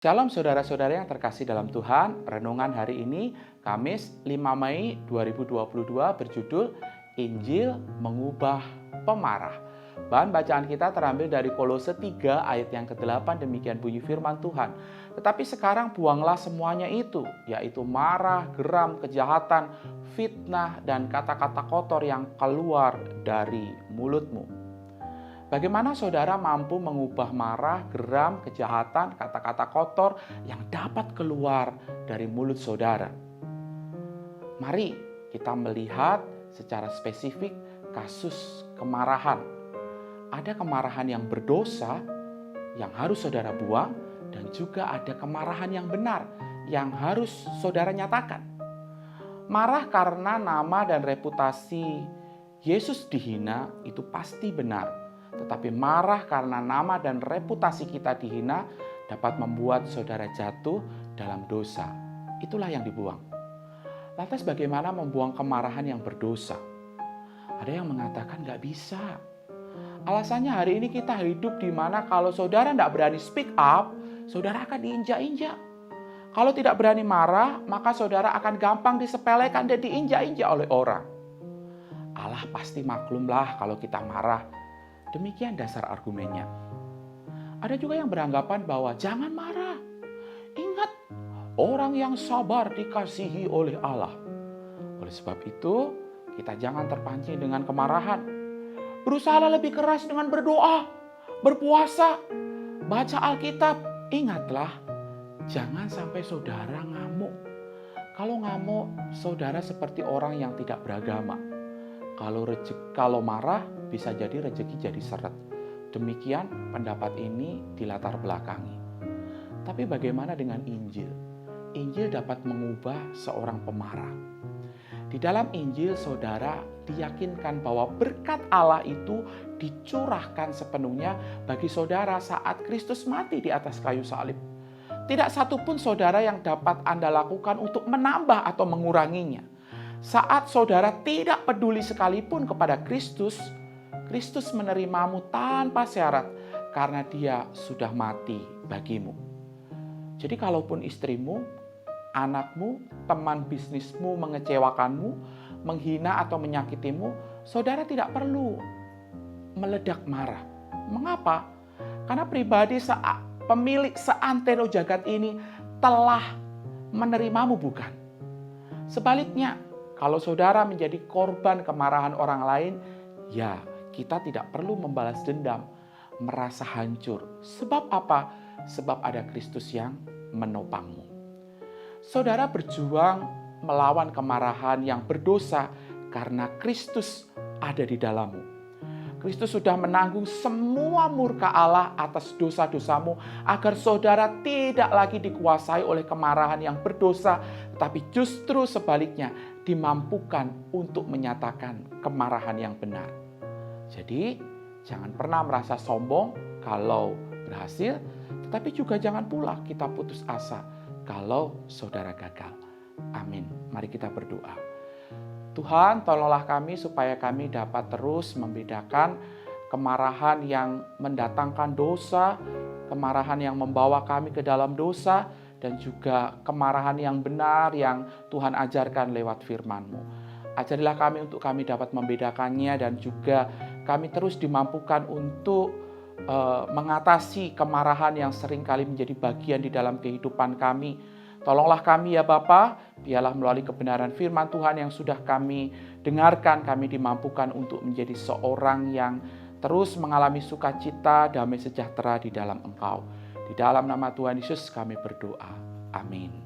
Shalom saudara-saudara yang terkasih dalam Tuhan. Renungan hari ini Kamis 5 Mei 2022 berjudul Injil Mengubah Pemarah. Bahan bacaan kita terambil dari Kolose 3 ayat yang ke-8, demikian bunyi firman Tuhan. Tetapi sekarang buanglah semuanya itu, yaitu marah, geram, kejahatan, fitnah, dan kata-kata kotor yang keluar dari mulutmu. Bagaimana saudara mampu mengubah marah, geram, kejahatan, kata-kata kotor yang dapat keluar dari mulut saudara? Mari kita melihat secara spesifik kasus kemarahan. Ada kemarahan yang berdosa yang harus saudara buang, dan juga ada kemarahan yang benar yang harus saudara nyatakan. Marah karena nama dan reputasi Yesus dihina itu pasti benar. Tetapi marah karena nama dan reputasi kita dihina dapat membuat saudara jatuh dalam dosa. Itulah yang dibuang. Lantas bagaimana membuang kemarahan yang berdosa? Ada yang mengatakan gak bisa. Alasannya hari ini kita hidup di mana kalau saudara tidak berani speak up, saudara akan diinjak-injak. Kalau tidak berani marah, maka saudara akan gampang disepelekan dan diinjak-injak oleh orang. Allah pasti maklumlah kalau kita marah. Demikian dasar argumennya. Ada juga yang beranggapan bahwa jangan marah. Ingat, orang yang sabar dikasihi oleh Allah. Oleh sebab itu, kita jangan terpancing dengan kemarahan. Berusahalah lebih keras dengan berdoa, berpuasa, baca Alkitab. Ingatlah, jangan sampai saudara ngamuk. Kalau ngamuk, saudara seperti orang yang tidak beragama. Kalau marah, bisa jadi rezeki jadi seret. Demikian pendapat ini dilatar belakangi. Tapi bagaimana dengan Injil? Injil dapat mengubah seorang pemarah. Di dalam Injil, saudara diyakinkan bahwa berkat Allah itu dicurahkan sepenuhnya bagi saudara saat Kristus mati di atas kayu salib. Tidak satupun saudara yang dapat Anda lakukan untuk menambah atau menguranginya. Saat saudara tidak peduli sekalipun kepada Kristus, Kristus menerimamu tanpa syarat karena Dia sudah mati bagimu. Jadi kalaupun istrimu, anakmu, teman bisnismu mengecewakanmu, menghina atau menyakitimu, saudara tidak perlu meledak marah. Mengapa? Karena pribadi pemilik seantero jagat ini telah menerimamu, bukan? Sebaliknya, kalau saudara menjadi korban kemarahan orang lain, ya kita tidak perlu membalas dendam, merasa hancur. Sebab apa? Sebab ada Kristus yang menopangmu. Saudara berjuang melawan kemarahan yang berdosa karena Kristus ada di dalammu. Kristus sudah menanggung semua murka Allah atas dosa-dosamu agar saudara tidak lagi dikuasai oleh kemarahan yang berdosa, tapi justru sebaliknya dimampukan untuk menyatakan kemarahan yang benar. Jadi, jangan pernah merasa sombong kalau berhasil, tetapi juga jangan pula kita putus asa kalau saudara gagal. Amin. Mari kita berdoa. Tuhan, tolonglah kami supaya kami dapat terus membedakan kemarahan yang mendatangkan dosa, kemarahan yang membawa kami ke dalam dosa, dan juga kemarahan yang benar yang Tuhan ajarkan lewat firman-Mu. Ajarilah kami untuk kami dapat membedakannya, dan juga kami terus dimampukan untuk mengatasi kemarahan yang seringkali menjadi bagian di dalam kehidupan kami. Tolonglah kami ya Bapa, biarlah melalui kebenaran firman Tuhan yang sudah kami dengarkan, kami dimampukan untuk menjadi seorang yang terus mengalami sukacita, damai sejahtera di dalam Engkau. Di dalam nama Tuhan Yesus kami berdoa. Amin.